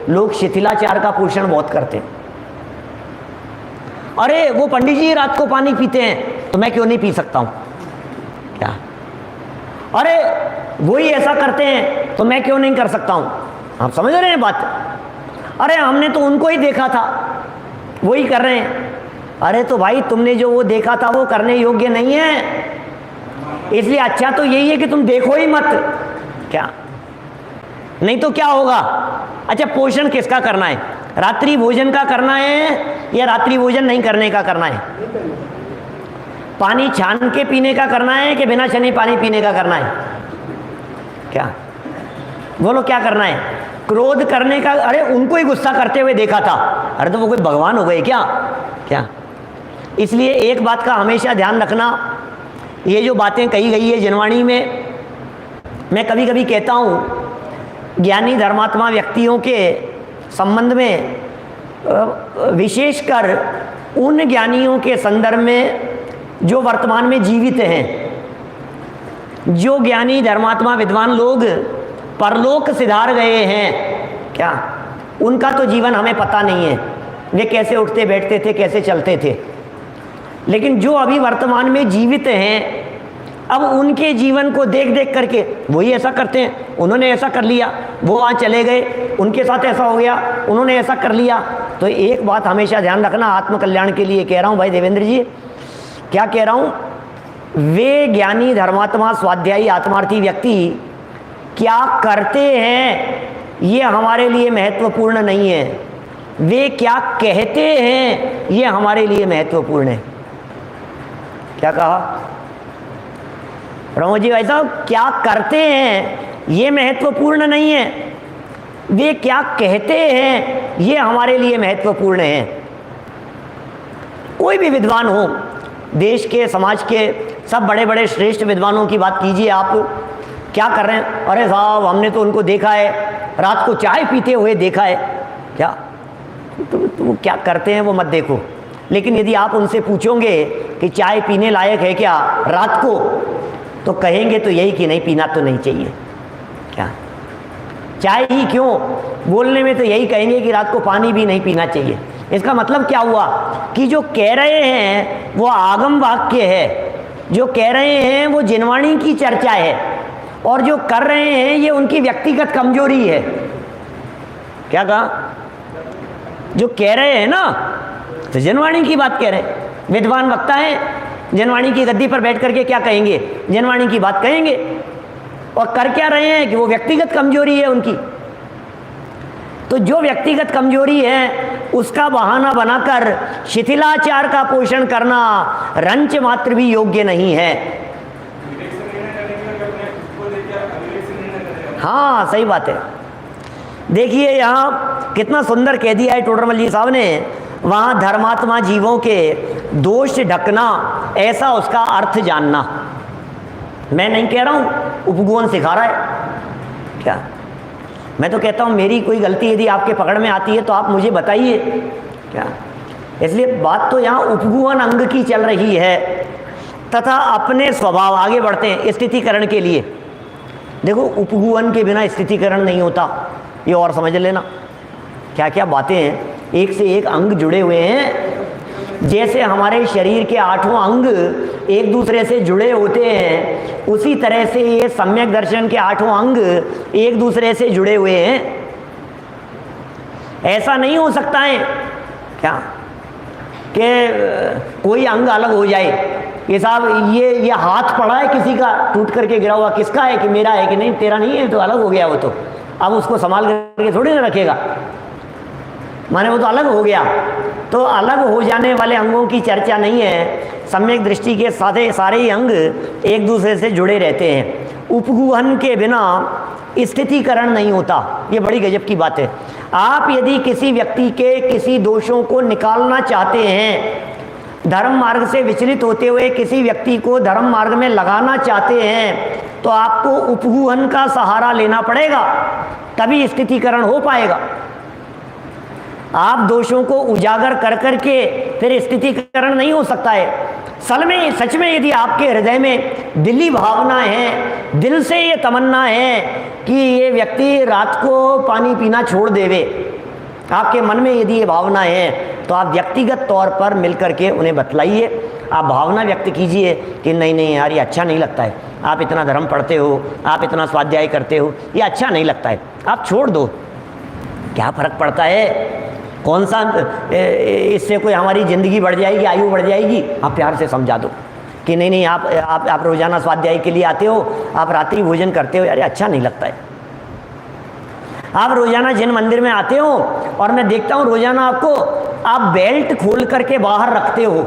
लोग शिथिलाचार का पोषण बहुत करते हैं। अरे वो पंडित जी रात को पानी पीते हैं तो मैं क्यों नहीं पी सकता हूं? क्या अरे वही ऐसा करते हैं तो मैं क्यों नहीं कर सकता हूं? आप समझ रहे हैं बात? अरे हमने तो उनको ही देखा था वही कर रहे हैं। अरे तो भाई तुमने जो वो देखा था वो करने योग्य नहीं है, इसलिए अच्छा तो यही है कि तुम देखो ही मत। क्या नहीं तो क्या होगा? अच्छा पोषण किसका करना है, रात्रि भोजन का करना है या रात्रि भोजन नहीं करने का करना है? पानी छान के पीने का करना है कि बिना छाने पानी पीने का करना है? क्या बोलो क्या करना है? क्रोध करने का? अरे उनको ही गुस्सा करते हुए देखा था, अरे तो वो कोई भगवान हो गए क्या? क्या इसलिए एक बात का हमेशा ध्यान रखना, ये जो बातें कही गई है जनवाणी में, मैं कभी कभी कहता हूँ ज्ञानी धर्मात्मा व्यक्तियों के संबंध में, विशेषकर उन ज्ञानियों के संदर्भ में जो वर्तमान में जीवित हैं, जो ज्ञानी धर्मात्मा विद्वान लोग परलोक सिधार गए हैं, क्या उनका तो जीवन हमें पता नहीं है, वे कैसे उठते बैठते थे, कैसे चलते थे। लेकिन जो अभी वर्तमान में जीवित हैं, अब उनके जीवन को देख देख करके वही ऐसा करते हैं। उन्होंने ऐसा कर लिया, वो वहाँ चले गए, उनके साथ ऐसा हो गया, उन्होंने ऐसा कर लिया। तो एक बात हमेशा ध्यान रखना, आत्मकल्याण के लिए कह रहा हूँ भाई देवेंद्र जी, क्या कह रहा हूँ, वे ज्ञानी धर्मात्मा स्वाध्यायी आत्मार्थी व्यक्ति क्या करते हैं ये हमारे लिए महत्वपूर्ण नहीं है, वे क्या कहते हैं ये हमारे लिए महत्वपूर्ण है। क्या कहा प्रमोद जी भाई साहब? क्या करते हैं ये महत्वपूर्ण नहीं है, वे क्या कहते हैं ये हमारे लिए महत्वपूर्ण है। कोई भी विद्वान हो, देश के समाज के सब बड़े बड़े श्रेष्ठ विद्वानों की बात कीजिए आप, क्या कर रहे हैं? अरे साहब हमने तो उनको देखा है, रात को चाय पीते हुए देखा है। क्या तो क्या करते हैं वो मत देखो, लेकिन यदि आप उनसे पूछोगे कि चाय पीने लायक है क्या रात को, तो कहेंगे तो यही कि नहीं पीना तो नहीं चाहिए। क्या चाय ही क्यों, बोलने में तो यही कहेंगे कि रात को पानी भी नहीं पीना चाहिए। इसका मतलब क्या हुआ कि जो कह रहे हैं वो आगम वाक्य है, जो कह रहे हैं वो जिनवाणी की चर्चा है, और जो कर रहे हैं ये उनकी व्यक्तिगत कमजोरी है। क्या कहा? जो कह रहे हैं ना तो जनवाणी की बात कह रहे हैं, विद्वान वक्ता है, जनवाणी की गद्दी पर बैठ करके क्या कहेंगे? जनवाणी की बात कहेंगे। और कर क्या रहे हैं कि वो व्यक्तिगत कमजोरी है उनकी। तो जो व्यक्तिगत कमजोरी है उसका बहाना बनाकर शिथिलाचार का पोषण करना रंच मात्र भी योग्य नहीं है। हाँ सही बात है। देखिए यहाँ कितना सुंदर कह दिया है टोडरमल जी साहब ने, वहाँ धर्मात्मा जीवों के दोष ढकना, ऐसा उसका अर्थ जानना। मैं नहीं कह रहा हूँ, उपगुहन सिखा रहा है क्या। मैं तो कहता हूँ मेरी कोई गलती यदि आपके पकड़ में आती है तो आप मुझे बताइए क्या। इसलिए बात तो यहाँ उपगुहन अंग की चल रही है तथा अपने स्वभाव। आगे बढ़ते हैं स्थितिकरण के लिए। देखो उपगुहन के बिना स्थितिकरण नहीं होता, ये और समझ लेना। क्या क्या बातें हैं, एक से एक अंग जुड़े हुए हैं। जैसे हमारे शरीर के 8 अंग एक दूसरे से जुड़े होते हैं, उसी तरह से ये सम्यक दर्शन के 8 अंग एक दूसरे से जुड़े हुए हैं। ऐसा नहीं हो सकता है क्या कि कोई अंग अलग हो जाए। ये साहब ये हाथ पड़ा है किसी का, टूट करके गिरा हुआ, किसका है कि मेरा है कि नहीं, तेरा नहीं है तो अलग हो गया वो तो। अब उसको संभाल करके थोड़ी ना रखेगा, माने वो तो अलग हो गया। तो अलग हो जाने वाले अंगों की चर्चा नहीं है। सम्यक दृष्टि के सारे ही अंग एक दूसरे से जुड़े रहते हैं। उपगुहन के बिना स्थितिकरण नहीं होता। ये बड़ी गजब की बात है। आप यदि किसी व्यक्ति के किसी दोषों को निकालना चाहते हैं, धर्म मार्ग से विचलित होते हुए किसी व्यक्ति को धर्म मार्ग में लगाना चाहते हैं, तो आपको उपगुहन का सहारा लेना पड़ेगा, तभी स्थितिकरण हो पाएगा। आप दोषों को उजागर कर करके फिर स्थितिकरण नहीं हो सकता है। सच में यदि आपके हृदय में दिली भावना है, दिल से ये तमन्ना है कि ये व्यक्ति रात को पानी पीना छोड़ देवे, आपके मन में यदि ये भावना है, तो आप व्यक्तिगत तौर पर मिलकर के उन्हें बतलाइए। आप भावना व्यक्त कीजिए कि नहीं नहीं यार ये अच्छा नहीं लगता है, आप इतना धर्म पढ़ते हो, आप इतना स्वाध्याय करते हो, ये अच्छा नहीं लगता है, आप छोड़ दो, क्या फ़र्क पड़ता है, कौन सा इससे कोई हमारी ज़िंदगी बढ़ जाएगी, आयु बढ़ जाएगी। आप प्यार से समझा दो कि नहीं नहीं आप रोज़ाना स्वाध्याय के लिए आते हो, आप रात्रि भोजन करते हो, यार अच्छा नहीं लगता है। आप रोज़ाना जिन मंदिर में आते हो और मैं देखता हूँ रोज़ाना आपको आप बेल्ट खोल करके बाहर रखते हो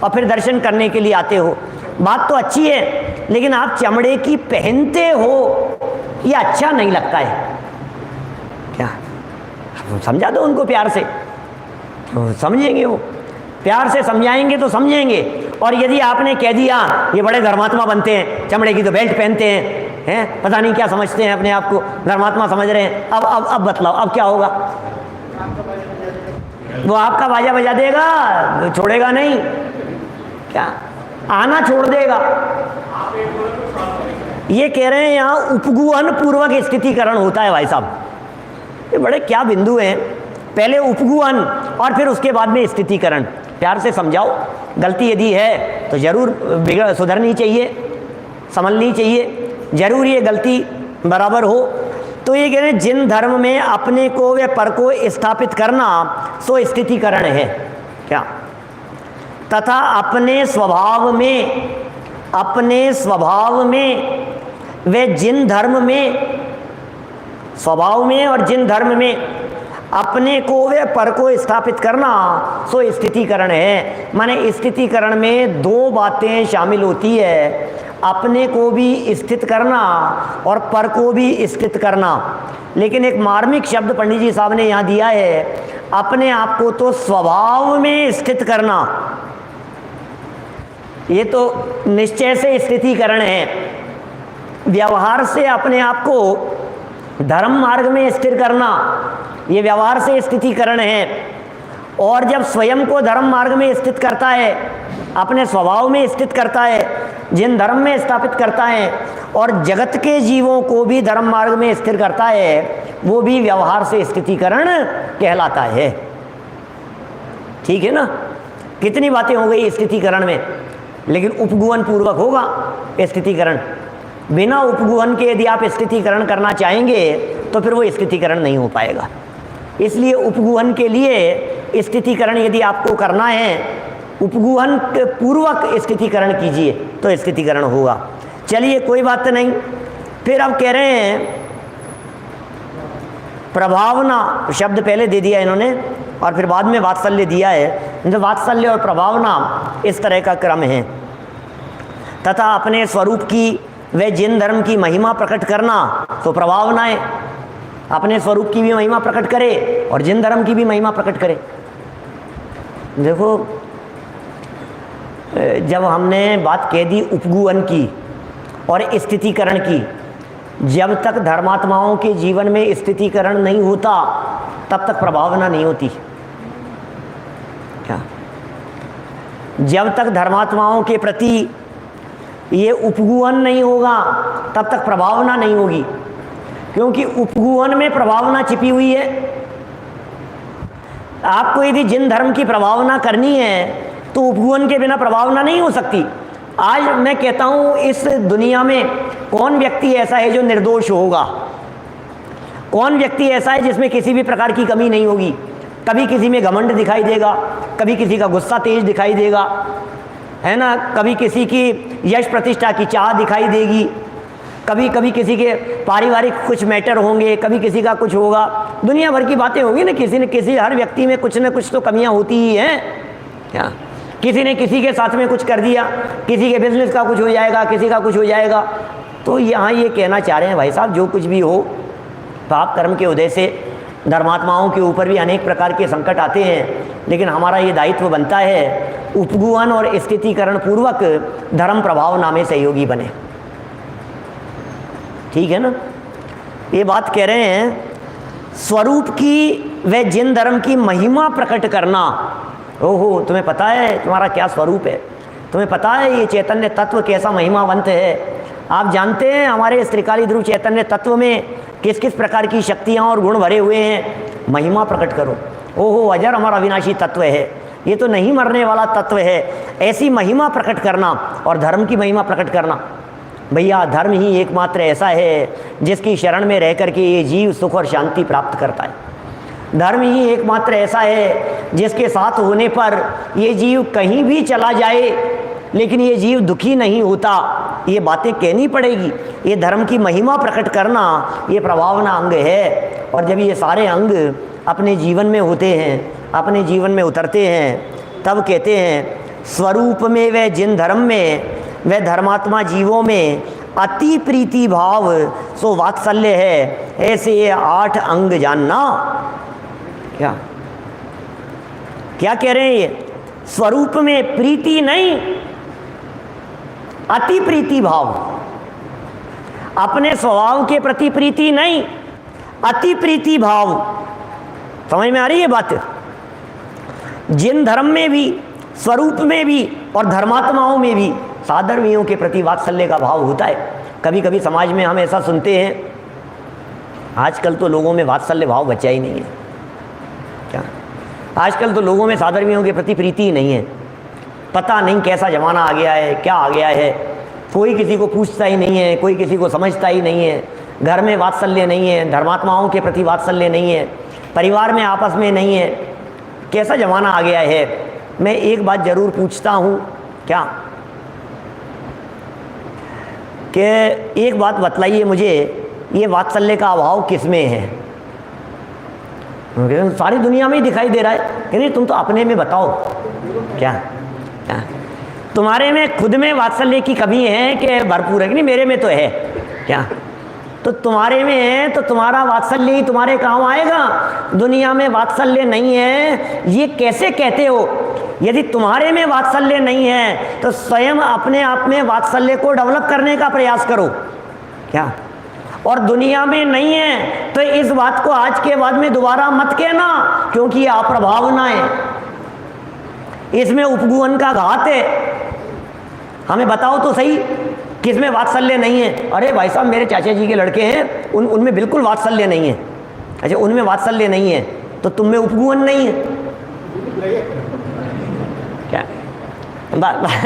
और फिर दर्शन करने के लिए आते हो, बात तो अच्छी है, लेकिन आप चमड़े की पहनते हो, ये अच्छा नहीं लगता है क्या। समझा दो उनको प्यार से, तो समझेंगे वो। प्यार से समझाएंगे तो समझेंगे। और यदि आपने कह दिया ये बड़े धर्मात्मा बनते हैं, चमड़े की तो बेल्ट पहनते हैं, पता नहीं क्या समझते हैं अपने आप को, धर्मात्मा समझ रहे हैं, अब बतलाओ अब क्या होगा। वो आपका बाजा बजा देगा, छोड़ेगा नहीं क्या, आना छोड़ देगा। ये कह रहे हैं यहाँ उपगुहन पूर्वक स्थितिकरण होता है। भाई साहब ये बड़े क्या बिंदु हैं, पहले उपगुहन और फिर उसके बाद में स्थितिकरण। प्यार से समझाओ, गलती यदि है तो जरूर सुधरनी चाहिए, संभलनी चाहिए, जरूर ये गलती बराबर हो। तो ये कह रहे हैं जिन धर्म में अपने को व पर को स्थापित करना सो स्थितिकरण है क्या, तथा अपने स्वभाव में वे जिन धर्म में, स्वभाव में और जिन धर्म में अपने को व पर को स्थापित करना सो स्थितिकरण है। माने स्थितिकरण में 2 बातें शामिल होती है, अपने को भी स्थित करना और पर को भी स्थित करना। लेकिन एक मार्मिक शब्द पंडित जी साहब ने यहाँ दिया है, अपने आप को तो स्वभाव में स्थित करना, ये तो निश्चय से स्थितिकरण है। व्यवहार से अपने आप को धर्म मार्ग में स्थिर करना, ये व्यवहार से स्थितिकरण है। और जब स्वयं को धर्म मार्ग में स्थित करता है, अपने स्वभाव में स्थित करता है, जिन धर्म में स्थापित करता है, और जगत के जीवों को भी धर्म मार्ग में स्थिर करता है, वो भी व्यवहार से स्थितिकरण कहलाता है। ठीक है ना, कितनी बातें हो गई स्थितिकरण में, लेकिन उपगुहन पूर्वक होगा स्थितिकरण। बिना उपगुहन के यदि आप स्थितिकरण करना चाहेंगे तो फिर वो स्थितिकरण नहीं हो पाएगा। इसलिए उपगुहन के लिए स्थितिकरण यदि आपको करना है, उपगुहन पूर्वक स्थितिकरण कीजिए तो स्थितिकरण होगा। चलिए कोई बात नहीं। फिर अब कह रहे हैं प्रभावना, शब्द पहले दे दिया इन्होंने, और फिर बाद में वात्सल्य दिया है। जो वात्सल्य और प्रभावना इस तरह का क्रम है। तथा अपने स्वरूप की व जिन धर्म की महिमा प्रकट करना तो प्रभावना है। अपने स्वरूप की भी महिमा प्रकट करे और जिन धर्म की भी महिमा प्रकट करे। देखो, जब हमने बात कह दी उपगुहन की और स्थितीकरण की, जब तक धर्मात्माओं के जीवन में स्थितीकरण नहीं होता तब तक प्रभावना नहीं होती। क्या? जब तक धर्मात्माओं के प्रति ये उपगुहन नहीं होगा तब तक प्रभावना नहीं होगी, क्योंकि उपगुहन में प्रभावना छिपी हुई है। आपको यदि जिन धर्म की प्रभावना करनी है तो उपगुहन के बिना प्रभावना नहीं हो सकती। आज मैं कहता हूं, इस दुनिया में कौन व्यक्ति ऐसा है जो निर्दोष होगा? कौन व्यक्ति ऐसा है जिसमें किसी भी प्रकार की कमी नहीं होगी? कभी किसी में घमंड दिखाई देगा, कभी किसी का गुस्सा तेज दिखाई देगा, है ना, कभी किसी की यश प्रतिष्ठा की चाह दिखाई देगी, कभी कभी किसी के पारिवारिक कुछ मैटर होंगे, कभी किसी का कुछ होगा, दुनिया भर की बातें होंगी ना। किसी न किसी, हर व्यक्ति में कुछ न कुछ तो कमियां होती ही हैं। क्या? किसी ने किसी के साथ में कुछ कर दिया, किसी के बिजनेस का कुछ हो जाएगा, किसी का कुछ हो जाएगा। तो यहाँ ये कहना चाह रहे हैं भाई साहब, जो कुछ भी हो, पाप कर्म के उदय से धर्मात्माओं के ऊपर भी अनेक प्रकार के संकट आते हैं, लेकिन हमारा ये दायित्व बनता है उपगुहन और स्थितीकरण पूर्वक धर्म प्रभावना में सहयोगी बने। ठीक है ना? ये बात कह रहे हैं, स्वरूप की व जिन धर्म की महिमा प्रकट करना। ओहो, तुम्हें पता है तुम्हारा क्या स्वरूप है? तुम्हें पता है ये चैतन्य तत्व कैसा महिमावंत है? आप जानते हैं हमारे इस त्रिकाली ध्रुव चैतन्य तत्व में किस किस प्रकार की शक्तियाँ और गुण भरे हुए हैं? महिमा प्रकट करो। ओहो, अजर अमर अविनाशी तत्व है, ये तो नहीं मरने वाला तत्व है। ऐसी महिमा प्रकट करना और धर्म की महिमा प्रकट करना। भैया, धर्म ही एकमात्र ऐसा है जिसकी शरण में रह करके ये जीव सुख और शांति प्राप्त करता है। धर्म ही एकमात्र ऐसा है जिसके साथ होने पर ये जीव कहीं भी चला जाए लेकिन ये जीव दुखी नहीं होता। ये बातें कहनी पड़ेगी। ये धर्म की महिमा प्रकट करना ये प्रभावना अंग है। और जब ये सारे अंग अपने जीवन में होते हैं, अपने जीवन में उतरते हैं, तब कहते हैं स्वरूप में व जिन धर्म में व धर्मात्मा जीवों में अति प्रीति भाव सो वात्सल्य है। ऐसे ये 8 अंग जानना। क्या क्या कह रहे हैं ये? स्वरूप में प्रीति नहीं, अति प्रीति भाव। अपने स्वभाव के प्रति प्रीति नहीं, अति प्रीति भाव। समझ में आ रही है बात? जिन धर्म में भी, स्वरूप में भी और धर्मात्माओं में भी साधर्मियों के प्रति वात्सल्य का भाव होता है। कभी कभी समाज में हम ऐसा सुनते हैं, आजकल तो लोगों में वात्सल्य भाव बचा ही नहीं है। क्या? आजकल तो लोगों में साधर्मियों के प्रति प्रीति ही नहीं है। पता नहीं कैसा ज़माना आ गया है, क्या आ गया है। कोई किसी को पूछता ही नहीं है, कोई किसी को समझता ही नहीं है। घर में वात्सल्य नहीं है, धर्मात्माओं के प्रति वात्सल्य नहीं है, परिवार में आपस में नहीं है। कैसा ज़माना आ गया है। मैं एक बात ज़रूर पूछता हूँ, क्या कि एक बात बतलाइए मुझे, ये वात्सल्य का अभाव किस में है? सारी दुनिया में ही दिखाई दे रहा है कि नहीं? तुम तो अपने में बताओ। क्या तुम्हारे में खुद में वात्सल्य की कमी है कि भरपूर है कि नहीं? मेरे में तो है। क्या तो तुम्हारे में है तो तुम्हारा वात्सल्य ही तुम्हारे काम आएगा। दुनिया में वात्सल्य नहीं है, ये कैसे कहते हो? यदि तुम्हारे में वात्सल्य नहीं है तो स्वयं अपने आप में वात्सल्य को डेवलप करने का प्रयास करो। क्या? और दुनिया में नहीं है तो इस बात को आज के बाद में दोबारा मत कहना, क्योंकि ये अप्रभावना है, इसमें उपगुहन का घात है। हमें बताओ तो सही किसमें वात्सल्य नहीं है? अरे भाई साहब, मेरे चाचा जी के लड़के हैं, उनमें बिल्कुल वात्सल्य नहीं है। अच्छा, उनमें वात्सल्य नहीं है तो तुम में उपगुहन नहीं है। क्या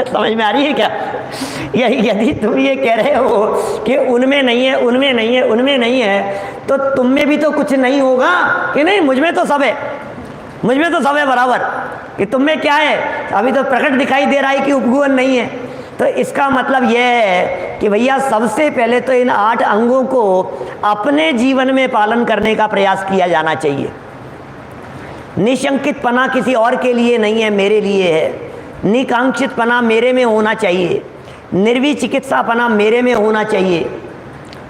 समझ में आ रही है क्या? यदि तुम ये कह रहे हो कि उनमें नहीं है, उनमें नहीं है, उनमें नहीं है, तो तुम में भी तो कुछ नहीं होगा कि नहीं? मुझ में तो सब है, मुझ में तो सब है बराबर। कि तुम में क्या है? अभी तो प्रकट दिखाई दे रहा है कि उपगुहन नहीं है। तो इसका मतलब यह है कि भैया सबसे पहले तो इन 8 अंगों को अपने जीवन में पालन करने का प्रयास किया जाना चाहिए। निशंकित पना किसी और के लिए नहीं है, मेरे लिए है। निकांक्षित पना मेरे में होना चाहिए, निर्विचिकित्सा पना मेरे में होना चाहिए।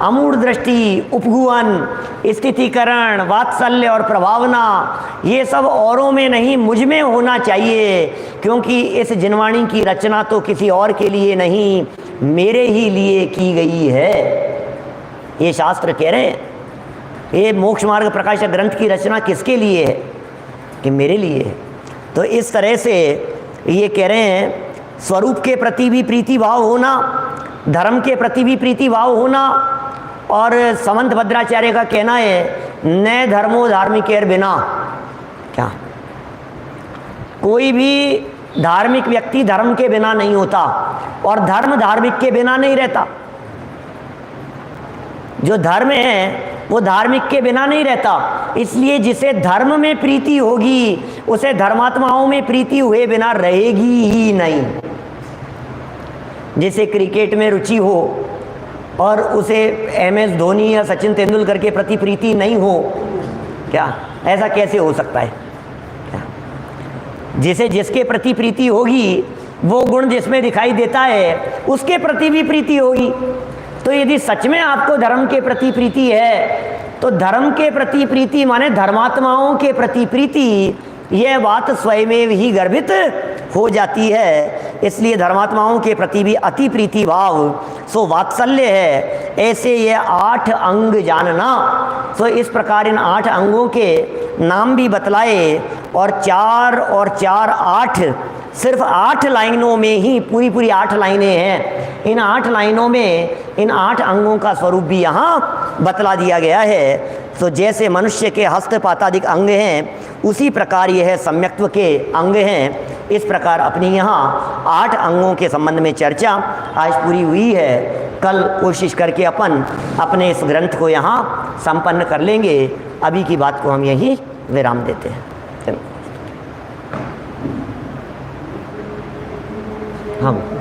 अमूढ़ दृष्टि, उपगुहन, स्थितिकरण, वात्सल्य और प्रभावना, ये सब औरों में नहीं मुझ में होना चाहिए, क्योंकि इस जिनवाणी की रचना तो किसी और के लिए नहीं, मेरे ही लिए की गई है। ये शास्त्र कह रहे हैं, ये मोक्ष मार्ग प्रकाशक ग्रंथ की रचना किसके लिए है? कि मेरे लिए है। तो इस तरह से ये कह रहे हैं, स्वरूप के प्रति भी प्रीति भाव होना, धर्म के प्रति भी प्रीति भाव होना। और समंत भद्राचार्य का कहना है, न धर्मो धार्मिकेर बिना, क्या कोई भी धार्मिक व्यक्ति धर्म के बिना नहीं होता, और धर्म धार्मिक के बिना नहीं रहता। जो धर्म है वो धार्मिक के बिना नहीं रहता। इसलिए जिसे धर्म में प्रीति होगी उसे धर्मात्माओं में प्रीति हुए बिना रहेगी ही नहीं। जिसे क्रिकेट में रुचि हो और उसे MS धोनी या सचिन तेंदुलकर के प्रति प्रीति नहीं हो, क्या ऐसा कैसे हो सकता है? क्या जिसे जिसके प्रति प्रीति होगी, वो गुण जिसमें दिखाई देता है उसके प्रति भी प्रीति होगी। तो यदि सच में आपको धर्म के प्रति प्रीति है तो धर्म के प्रति प्रीति माने धर्मात्माओं के प्रति प्रीति, यह बात स्वयं ही गर्भित हो जाती है। इसलिए धर्मात्माओं के प्रति भी अति प्रीति भाव सो वात्सल्य है। ऐसे ये 8 अंग जानना। तो इस प्रकार इन 8 अंगों के नाम भी बतलाए, और 4 और 4 8, सिर्फ 8 लाइनों में ही पूरी 8 लाइनें हैं। इन 8 लाइनों में इन 8 अंगों का स्वरूप भी यहाँ बतला दिया गया है। तो जैसे मनुष्य के हस्तपातादिक अंग हैं, उसी प्रकार यह सम्यक्त्व के अंग हैं। इस प्रकार अपनी यहाँ 8 अंगों के संबंध में चर्चा आज पूरी हुई है। कल कोशिश करके अपन अपने इस ग्रंथ को यहाँ संपन्न कर लेंगे। अभी की बात को हम यहीं विराम देते हैं। चलो। हाँ।